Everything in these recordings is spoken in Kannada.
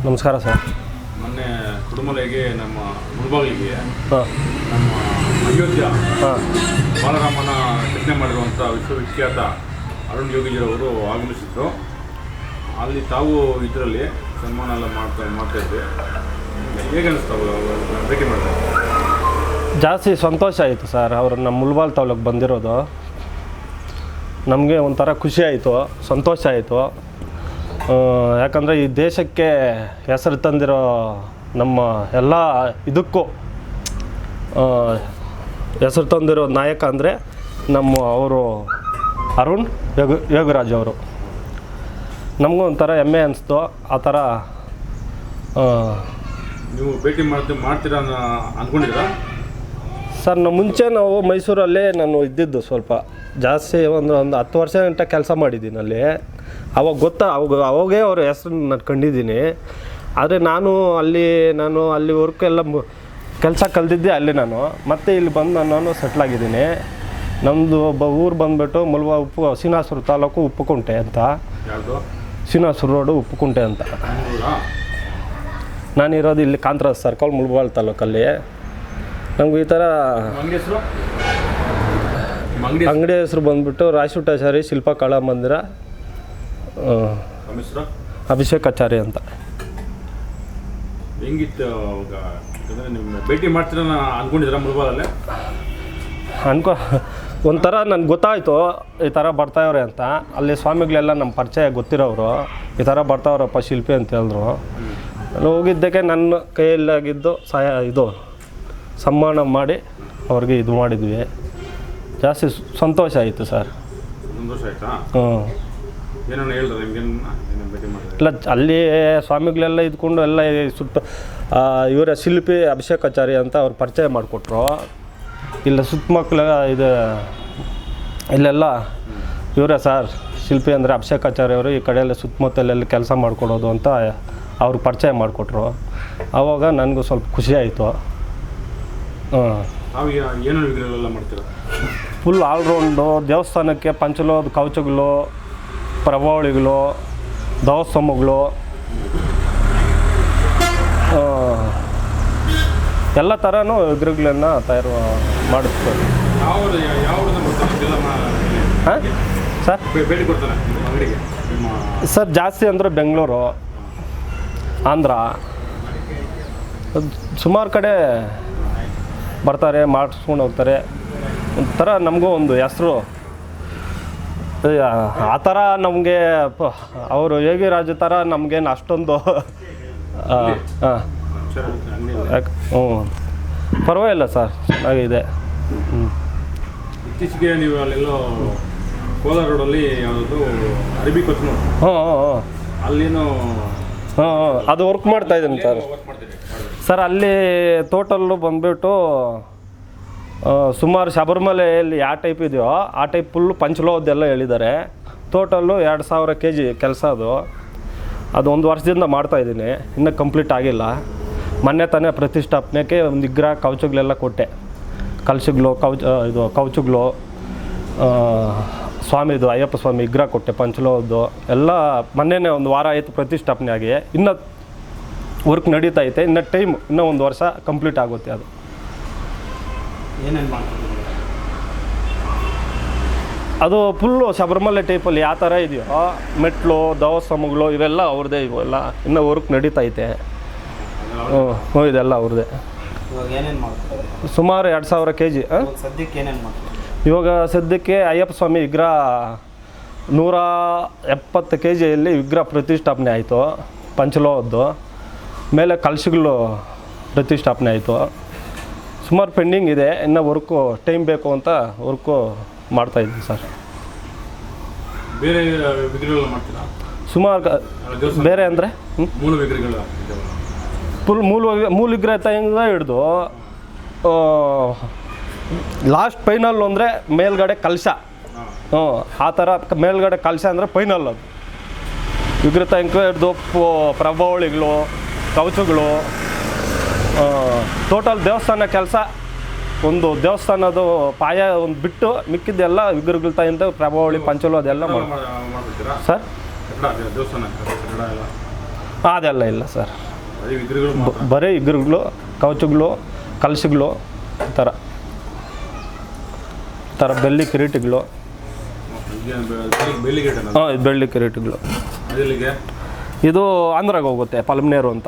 ನಮಸ್ಕಾರ ಸರ್. ಮೊನ್ನೆ ಕುಡುಮಲೆಗೆ ನಮ್ಮ ಮುಳಬಾಗಿಲಿಗೆ ಹಾಂ ನಮ್ಮ ಅಯೋಧ್ಯ ಹಾಂ ಬಾಲರಾಮನ ರಚನೆ ಮಾಡಿರುವಂಥ ವಿಶ್ವವಿಖ್ಯಾತ ಅರುಣ್ ಯೋಗಿಜಿರವರು ಆಗಮಿಸಿದ್ರು. ಅಲ್ಲಿ ತಾವು ಇದರಲ್ಲಿ ಸನ್ಮಾನ ಎಲ್ಲ ಮಾಡ್ತಾಯಿದ್ದೆ. ಹೇಗೆ ಅನಿಸ್ತಾವೆ ಭೇಟಿ ಮಾಡಿದ್ರೆ? ಜಾಸ್ತಿ ಸಂತೋಷ ಆಯಿತು ಸರ್. ಅವರು ನಮ್ಮ ಮುಳಬಾಲ್ ತಾಲೂಕು ಬಂದಿರೋದು ನಮಗೆ ಒಂಥರ ಖುಷಿ ಆಯಿತು, ಸಂತೋಷ ಆಯಿತು. ಯಾಕಂದರೆ ಈ ದೇಶಕ್ಕೆ ಹೆಸರು ತಂದಿರೋ ನಮ್ಮ ಎಲ್ಲ ಇದಕ್ಕೂ ಹೆಸರು ತಂದಿರೋ ನಾಯಕ ಅಂದರೆ ನಮ್ಮ ಅವರು ಅರುಣ್ ಯೋಗರಾಜ್ ಅವರು. ನಮಗೂ ಒಂಥರ ಹೆಮ್ಮೆ ಅನಿಸ್ತು. ಆ ಥರ ನೀವು ಭೇಟಿ ಮಾಡ್ತೀರಾ ಅಂದ್ಕೊಂಡಿದ್ದೀರಾ ಸರ್? ಮುಂಚೆ ನಾವು ಮೈಸೂರಲ್ಲೇ ನಾನು ಇದ್ದಿದ್ದು ಸ್ವಲ್ಪ ಜಾಸ್ತಿ ಒಂದು 10 ವರ್ಷ ಗಂಟ ಕೆಲಸ ಮಾಡಿದ್ದೀನಿ ಅಲ್ಲಿ. ಅವಾಗ ಅವಾಗೇ ಅವ್ರ ಹೆಸರು ನಾನು ಕಂಡಿದ್ದೀನಿ. ಆದರೆ ನಾನು ಅಲ್ಲಿ ವರ್ಕೆಲ್ಲ ಕೆಲಸ ಕಲ್ತಿದ್ದೆ ಅಲ್ಲಿ. ನಾನು ಮತ್ತೆ ಇಲ್ಲಿ ಬಂದು ನಾನು ಸೆಟ್ಲಾಗಿದ್ದೀನಿ. ನಮ್ಮದು ಒಬ್ಬ ಊರು ಬಂದುಬಿಟ್ಟು ಶ್ರೀನಿವಾಸಪುರ ತಾಲೂಕು ಉಪ್ಪುಕುಂಟೆ ಅಂತ. ಯಾವುದು? ಶ್ರೀನಿವಾಸಪುರ ರೋಡು ಉಪ್ಪುಕುಂಟೆ ಅಂತ. ನಾನಿರೋದು ಇಲ್ಲಿ ಕಾಂತರಾಜ್ ಸರ್ಕಲ್ ಮುಳಬಾಲ್ ತಾಲೂಕಲ್ಲಿ. ನಮ್ಗೆ ಈ ಥರ ಅಂಗಡಿ ಹೆಸರು ಬಂದುಬಿಟ್ಟು ರಾಯಚೂಟಾಚಾರಿ ಶಿಲ್ಪ ಕಲಾ ಮಂದಿರ ಅಭಿಷೇಕಾಚಾರಿ ಅಂತ. ಹೆಂಗಿತ್ತು ನಿಮ್ಮ ಭೇಟಿ ಮಾಡ್ತೀರ ಅಂದ್ಕೊಂಡಿದ್ದೀರಾ ಮುಳಬಾಲಲ್ಲೇ? ಒಂಥರ ನನಗೆ ಗೊತ್ತಾಯಿತು ಈ ಥರ ಬರ್ತಾವ್ರೆ ಅಂತ. ಅಲ್ಲಿ ಸ್ವಾಮಿಗಳೆಲ್ಲ ನಮ್ಮ ಪರಿಚಯ ಗೊತ್ತಿರೋರು ಈ ಥರ ಬರ್ತಾವ್ರಪ್ಪ ಶಿಲ್ಪಿ ಅಂತ ಹೇಳಿದ್ರು. ನಾನು ಹೋಗಿದ್ದಕ್ಕೆ ನನ್ನ ಕೈಯಲ್ಲಾಗಿದ್ದು ಸನ್ಮಾನ ಮಾಡಿ ಅವ್ರಿಗೆ ಇದು ಮಾಡಿದ್ವಿ. ಜಾಸ್ತಿ ಸಂತೋಷ ಆಯಿತು ಸರ್. ಸಂತೋಷ ಆಯಿತಾ? ಹ್ಞೂ. ಏನೋ ಹೇಳಿದ್ರೆ ನಿಮ್ಗೆ ಭೇಟಿ ಮಾಡಿದ್ರೆ? ಇಲ್ಲ, ಅಲ್ಲಿ ಸ್ವಾಮಿಗಳೆಲ್ಲ ಇದ್ಕೊಂಡು ಎಲ್ಲ ಸುತ್ತ ಇವರ ಶಿಲ್ಪಿ ಅಭಿಷೇಕಾಚಾರ್ಯ ಅಂತ ಅವ್ರು ಪರಿಚಯ ಮಾಡಿಕೊಟ್ರು. ಇಲ್ಲ ಸುತ್ತಮಕ್ಕಳ ಇಲ್ಲೆಲ್ಲ ಇವರೇ ಸರ್ ಶಿಲ್ಪಿ ಅಂದರೆ ಅಭಿಷೇಕಾಚಾರ್ಯ ಅವರು. ಈ ಕಡೆಯೆಲ್ಲ ಸುತ್ತಮುತ್ತಲೆಲ್ಲ ಕೆಲಸ ಮಾಡಿಕೊಡೋದು ಅಂತ ಅವ್ರಿಗೆ ಪರಿಚಯ ಮಾಡಿಕೊಟ್ರು. ಆವಾಗ ನನಗೂ ಸ್ವಲ್ಪ ಖುಷಿ ಆಯಿತು. ನಾವು ಏನೋ ವಿಗ್ರಹಗಳೆಲ್ಲ ಮಾಡ್ತೀರಾ? Full all round. ದೇವಸ್ಥಾನಕ್ಕೆ ಪಂಚಲೋಹದ ಕವಚಗಳು, ಪ್ರಭಾವಳಿಗಳು, ದವಸ್ತಂಭಗಳು ಎಲ್ಲ ಥರನೂ ವಿಗ್ರಹಗಳನ್ನು ತಯಾರು ಮಾಡಿಸ್ತಾರೆ. ಹಾಂ ಸರ್? ಭೇಟಿ ಕೊಡ್ತಾರೆ ಅಂಗಡಿಗೆ ಸರ್? ಜಾಸ್ತಿ ಅಂದರೆ ಬೆಂಗಳೂರು, ಆಂಧ್ರ, ಸುಮಾರು ಕಡೆ ಬರ್ತಾರೆ, ಮಾಡಿಸ್ಕೊಂಡು ಹೋಗ್ತಾರೆ. ಒಂಥರ ನಮಗೂ ಒಂದು ಹೆಸರು. ಆ ಥರ ನಮಗೆ ಅವರು ಯೋಗಿರಾಜ್ ಥರ ನಮಗೇನು ಅಷ್ಟೊಂದು ಹ್ಞೂ ಪರವಾಗಿಲ್ಲ ಸರ್, ಚೆನ್ನಾಗಿದೆ. ಇತ್ತೀಚೆಗೆ ನೀವು ಅಲ್ಲೆಲ್ಲೋ ಕೋಲಾರ ರೋಡಲ್ಲಿ ಯಾವುದಾದ್ರು ಅರಬಿ ಕೊಚ್ಚು ಅಲ್ಲಿನೂ ಅದು ವರ್ಕ್ ಮಾಡ್ತಾಯಿದ್ದೀನಿ ಸರ್. ಅಲ್ಲಿ ಟೋಟಲ್ಲು ಬಂದುಬಿಟ್ಟು ಸುಮಾರು ಶಬರಿಮಲೆಯಲ್ಲಿ ಯಾವ ಟೈಪ್ ಇದೆಯೋ ಆ ಟೈಪ್ ಫುಲ್ಲು ಪಂಚಲೋಹದ್ದೆಲ್ಲ ಹೇಳಿದ್ದಾರೆ. ಟೋಟಲ್ಲು 2000 kg ಕೆಲಸ ಅದು 1 ವರ್ಷದಿಂದ ಮಾಡ್ತಾಯಿದ್ದೀನಿ. ಇನ್ನೂ ಕಂಪ್ಲೀಟ್ ಆಗಿಲ್ಲ. ಮೊನ್ನೆ ತಾನೇ ಪ್ರತಿಷ್ಠಾಪನೆಗೆ ಒಂದು ವಿಗ್ರಹ ಕವಚಗಳೆಲ್ಲ ಕೊಟ್ಟೆ. ಕಲಶಗಳು, ಕವಚಗಳು, ಸ್ವಾಮಿದು ಅಯ್ಯಪ್ಪ ಸ್ವಾಮಿ ವಿಗ್ರಹ ಕೊಟ್ಟೆ ಪಂಚಲೋಹದ್ದು ಎಲ್ಲ. ಮೊನ್ನೆನೇ 1 ವಾರ ಆಯಿತು ಪ್ರತಿಷ್ಠಾಪನೆ ಆಗಿ. ಇನ್ನೂ ವರ್ಕ್ ನಡೀತೈತೆ. ಇನ್ನೂ ಟೈಮ್ ಇನ್ನೂ 1 ವರ್ಷ ಕಂಪ್ಲೀಟ್ ಆಗುತ್ತೆ. ಅದು ಏನೇನು ಮಾಡ್ತೀವಿ? ಅದು ಫುಲ್ಲು ಶಬರಿಮಲೆ ಟೈಪಲ್ಲಿ ಯಾವ ಥರ ಇದೆಯೋ ಮೆಟ್ಲು, ದವಸ್ತಂಭಗಳು ಇವೆಲ್ಲ ಅವ್ರದ್ದೇ. ಇವೆಲ್ಲ ಇನ್ನೂ ವರ್ಕ್ ನಡೀತೈತೆ. ಹ್ಞೂ ಇದೆಲ್ಲ ಅವ್ರದ್ದೇ. ಸುಮಾರು 2000 kg. ಸದ್ಯಕ್ಕೆ ಏನೇನು ಮಾಡ್ತೀವಿ? ಇವಾಗ ಸದ್ಯಕ್ಕೆ ಅಯ್ಯಪ್ಪ ಸ್ವಾಮಿ ವಿಗ್ರಹ 170 kgಯಲ್ಲಿ ವಿಗ್ರಹ ಪ್ರತಿಷ್ಠಾಪನೆ ಆಯಿತು ಪಂಚಲೋಹದ್ದು. ಮೇಲೆ ಕಲಶಗಳು ಪ್ರತಿಷ್ಠಾಪನೆ ಆಯಿತು. ಸುಮಾರು ಪೆಂಡಿಂಗ್ ಇದೆ. ಇನ್ನು ವರ್ಕು ಟೈಮ್ ಬೇಕು ಅಂತ ವರ್ಕು ಮಾಡ್ತಾಯಿದ್ದೀನಿ ಸರ್. ಬೇರೆ ವಿಗ್ರಹಗಳು ಮಾಡ್ತೀರಾ? ಸುಮಾರು ಬೇರೆ ಅಂದರೆ ಮೂಲ ವಿಗ್ರಹಗಳು ಫುಲ್ ಮೂಲ ವಿಗ್ರಹ ತಂಗ ಹಿಡ್ದು ಲಾಸ್ಟ್ ಫೈನಲ್ ಅಂದರೆ ಮೇಲ್ಗಡೆ ಕಲಶ. ಆ ಥರ ಮೇಲ್ಗಡೆ ಕಲಶ ಅಂದರೆ ಫೈನಲ್. ಅದು ವಿಗ್ರಹ ತಂಕ ಹಿಡ್ದು ಪ್ರಭಾವಳಿಗಳು, ಕವಚಗಳು, ಟೋಟಲ್ ದೇವಸ್ಥಾನ ಕೆಲಸ. ಒಂದು ದೇವಸ್ಥಾನದ ಪಾಯ ಒಂದು ಬಿಟ್ಟು ಮಿಕ್ಕಿದ್ದೆಲ್ಲ ವಿಗ್ರಹಗಳು ತಾಯಿಂದ ಪ್ರಭಾವಳಿ ಪಂಚಲು ಅದೆಲ್ಲ ಮಾಡ್ತೀರಾ ಸರ್? ಅದೆಲ್ಲ ಇಲ್ಲ ಸರ್. ಬರೀ ವಿಗ್ರಹಗಳು ಮಾತ್ರ. ಬರೀ ಇಗ್ರುಗಳು, ಕವಚಗಳು, ಕಲಶಗಳು, ಈ ಥರ ಬೆಳ್ಳಿ ಕಿರೀಟಗಳು. ಹಾಂ, ಇದು ಬೆಳ್ಳಿ ಕಿರೀಟಗಳು. ಇದು ಆಂಧ್ರಾಗ ಹೋಗುತ್ತೆ, ಪಲ್ಮನೇರು ಅಂತ.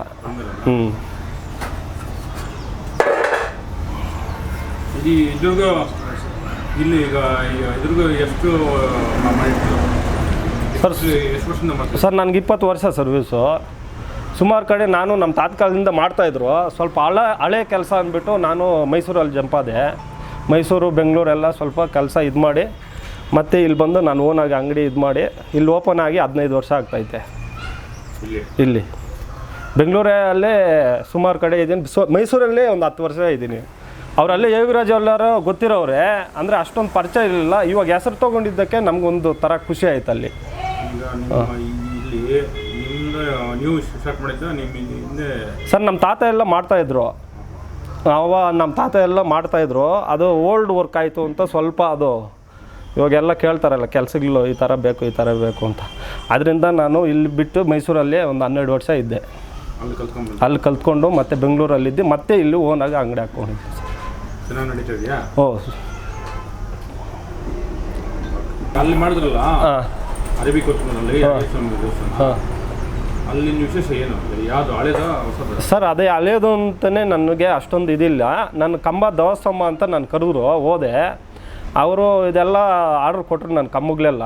ಇಲ್ಲಿ ಈಗ ಇದ್ರಿಗೂ ಎಷ್ಟು ಸರ್ ನನಗೆ 20 ವರ್ಷ ಸರ್ವೀಸು. ಸುಮಾರು ಕಡೆ ನಾನು ನಮ್ಮ ತಾತ್ಕಾಲದಿಂದ ಮಾಡ್ತಾಯಿದ್ರು. ಸ್ವಲ್ಪ ಹಳೆ ಕೆಲಸ ಅಂದ್ಬಿಟ್ಟು ನಾನು ಮೈಸೂರಲ್ಲಿ ಜಂಪಾದೆ. ಮೈಸೂರು, ಬೆಂಗಳೂರೆಲ್ಲ ಸ್ವಲ್ಪ ಕೆಲಸ ಇದು ಮಾಡಿ ಮತ್ತು ಇಲ್ಲಿ ಬಂದು ನಾನು ಓನಾಗಿ ಅಂಗಡಿ ಇದು ಮಾಡಿ ಇಲ್ಲಿ ಓಪನ್ ಆಗಿ 15 ವರ್ಷ ಆಗ್ತೈತೆ. ಇಲ್ಲಿ ಬೆಂಗಳೂರಲ್ಲೇ ಸುಮಾರು ಕಡೆ ಇದ್ದೀನಿ. ಮೈಸೂರಲ್ಲೇ ಒಂದು 10 ವರ್ಷ ಇದ್ದೀನಿ. ಅವರಲ್ಲೇ ಯೋಗಿರಾಜ್ ಎಲ್ಲರೂ ಗೊತ್ತಿರೋರೆ, ಅಂದರೆ ಅಷ್ಟೊಂದು ಪರಿಚಯ ಇರಲಿಲ್ಲ. ಇವಾಗ ಹೆಸರು ತೊಗೊಂಡಿದ್ದಕ್ಕೆ ನಮಗೊಂದು ಥರ ಖುಷಿ ಆಯ್ತು ಅಲ್ಲಿ. ಸರ್ ನಮ್ಮ ತಾತ ಎಲ್ಲ ಮಾಡ್ತಾಯಿದ್ರು. ನಮ್ಮ ತಾತ ಎಲ್ಲ ಮಾಡ್ತಾಯಿದ್ರು. ಅದು ಓಲ್ಡ್ ವರ್ಕ್ ಆಯಿತು ಅಂತ ಸ್ವಲ್ಪ ಅದು ಇವಾಗೆಲ್ಲ ಕೇಳ್ತಾರಲ್ಲ ಕೆಲಸಗಳು ಈ ಥರ ಬೇಕು, ಈ ಥರ ಬೇಕು ಅಂತ. ಅದರಿಂದ ನಾನು ಇಲ್ಲಿ ಬಿಟ್ಟು ಮೈಸೂರಲ್ಲಿ ಒಂದು 12 ವರ್ಷ ಇದ್ದೆ. ಅಲ್ಲಿ ಕಲ್ತ್ಕೊಂಡು ಮತ್ತೆ ಬೆಂಗಳೂರಲ್ಲಿದ್ದೆ, ಮತ್ತೆ ಇಲ್ಲಿ ಓನಾಗಿ ಅಂಗಡಿ ಹಾಕ್ಕೊಂಡಿದ್ದೆ. ಚೆನ್ನಾಗಿ ನಡೀತಿದೆಯಾ? ಓ, ಅಲ್ಲಿ ಮಾಡಿದ್ರಲ್ಲ ಅರಬಿ ಕೊತ್ತೂರಲ್ಲಿ ಅಲ್ಲಿ ವಿಶೇಷ ಏನು? ಯಾವುದು ಹಳೇದ ಹೊಸದ? ಸರ್ ಅದೇ ಹಳೇದು ಅಂತಲೇ ನನಗೆ ಅಷ್ಟೊಂದು ಇದಿಲ್ಲ. ನನ್ನ ಕಂಬ ದವಸ್ತಂಭ ಅಂತ ನಾನು ಕರೆದ್ರು, ಹೋದೆ. ಅವರು ಇದೆಲ್ಲ ಆರ್ಡ್ರ್ ಕೊಟ್ಟರು ನನ್ನ ಕಂಬಗಳೆಲ್ಲ.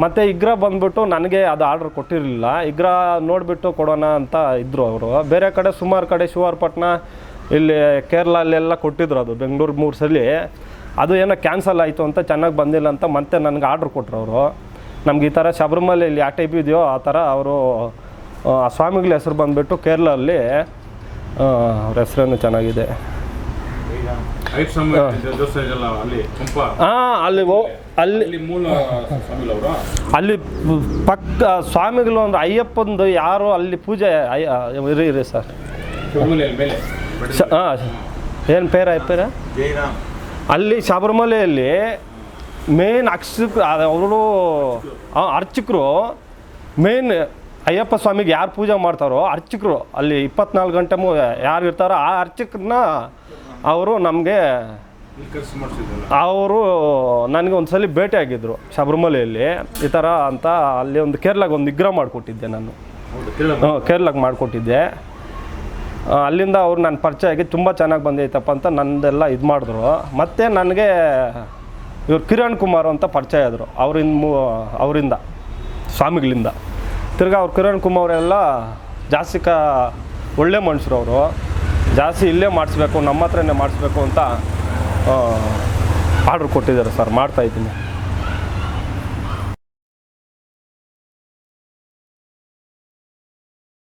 ಮತ್ತು ಇಗ್ರ ಬಂದುಬಿಟ್ಟು ನನಗೆ ಅದು ಆರ್ಡ್ರ್ ಕೊಟ್ಟಿರಲಿಲ್ಲ. ಇಗ್ರ ನೋಡಿಬಿಟ್ಟು ಕೊಡೋಣ ಅಂತ ಇದ್ದರು ಅವರು. ಬೇರೆ ಕಡೆ ಸುಮಾರು ಕಡೆ ಶಿವಾರಪಟ್ಟಣ, ಇಲ್ಲಿ ಕೇರಳಲ್ಲೆಲ್ಲ ಕೊಟ್ಟಿದ್ರು. ಅದು ಬೆಂಗಳೂರು 3 ಸಲ ಅದು ಏನೋ ಕ್ಯಾನ್ಸಲ್ ಆಯಿತು ಅಂತ, ಚೆನ್ನಾಗಿ ಬಂದಿಲ್ಲ ಅಂತ ಮತ್ತೆ ನನಗೆ ಆರ್ಡ್ರ್ ಕೊಟ್ಟರು ಅವರು. ನಮ್ಗೆ ಈ ಥರ ಶಬರಿಮಲೆಯಲ್ಲಿ ಯಾವ ಟೈಪ್ ಇದೆಯೋ ಆ ಥರ ಅವರು ಆ ಸ್ವಾಮಿಗಳ ಹೆಸರು ಬಂದುಬಿಟ್ಟು ಕೇರಳಲ್ಲಿ ಅವ್ರ ಹೆಸರೇನು ಚೆನ್ನಾಗಿದೆ. ಅಲ್ಲಿ ಪಕ್ಕ ಸ್ವಾಮಿಗಳು ಅಂದ್ರೆ ಅಯ್ಯಪ್ಪಂದು ಯಾರು ಅಲ್ಲಿ ಪೂಜೆ ಇರಿ ಸರ್. ಏನು ಪೇರ ಅಲ್ಲಿ ಶಬರಿಮಲೆಯಲ್ಲಿ ಮೇನ್ ಅವರು ಅರ್ಚಕರು, ಮೇನ್ ಅಯ್ಯಪ್ಪ ಸ್ವಾಮಿಗೆ ಯಾರು ಪೂಜೆ ಮಾಡ್ತಾರೋ ಅರ್ಚಕರು ಅಲ್ಲಿ 24 ಗಂಟೆ ಯಾರು ಇರ್ತಾರೋ ಆ ಅರ್ಚಕರನ್ನ ಅವರು ನಮಗೆ ಅವರು ನನಗೆ ಒಂದು ಸಲ ಭೇಟಿ ಆಗಿದ್ದರು ಶಬರಿಮಲೆಯಲ್ಲಿ ಈ ಥರ ಅಂತ. ಅಲ್ಲಿ ಒಂದು ಕೇರಳಕ್ಕೆ ಒಂದು ವಿಗ್ರಹ ಮಾಡಿಕೊಟ್ಟಿದ್ದೆ ನಾನು. ಕೇರಳಕ್ಕೆ ಮಾಡಿಕೊಟ್ಟಿದ್ದೆ. ಅಲ್ಲಿಂದ ಅವ್ರು ನನ್ನ ಪರಿಚಯ ಆಗಿ ತುಂಬ ಚೆನ್ನಾಗಿ ಬಂದೈತಪ್ಪ ಅಂತ ನಂದೆಲ್ಲ ಇದು ಮಾಡಿದ್ರು. ಮತ್ತು ನನಗೆ ಇವ್ರು ಕಿರಣ್ ಕುಮಾರ್ ಅಂತ ಪರಿಚಯ ಆದರು ಅವರಿಂದ ಸ್ವಾಮಿಗಳಿಂದ. ತಿರ್ಗಿ ಅವ್ರು ಕಿರಣ್ ಕುಮಾರ್ ಎಲ್ಲ ಜಾಸ್ತಿ ಒಳ್ಳೆ ಮನುಷ್ಯರು. ಅವರು ಜಾಸ್ತಿ ಇಲ್ಲೇ ಮಾಡಿಸ್ಬೇಕು, ನಮ್ಮ ಹತ್ರನೇ ಮಾಡಿಸ್ಬೇಕು ಅಂತ ಆರ್ಡ್ರ್ ಕೊಟ್ಟಿದ್ದಾರೆ ಸರ್. ಮಾಡ್ತಾಯಿದ್ದೀನಿ.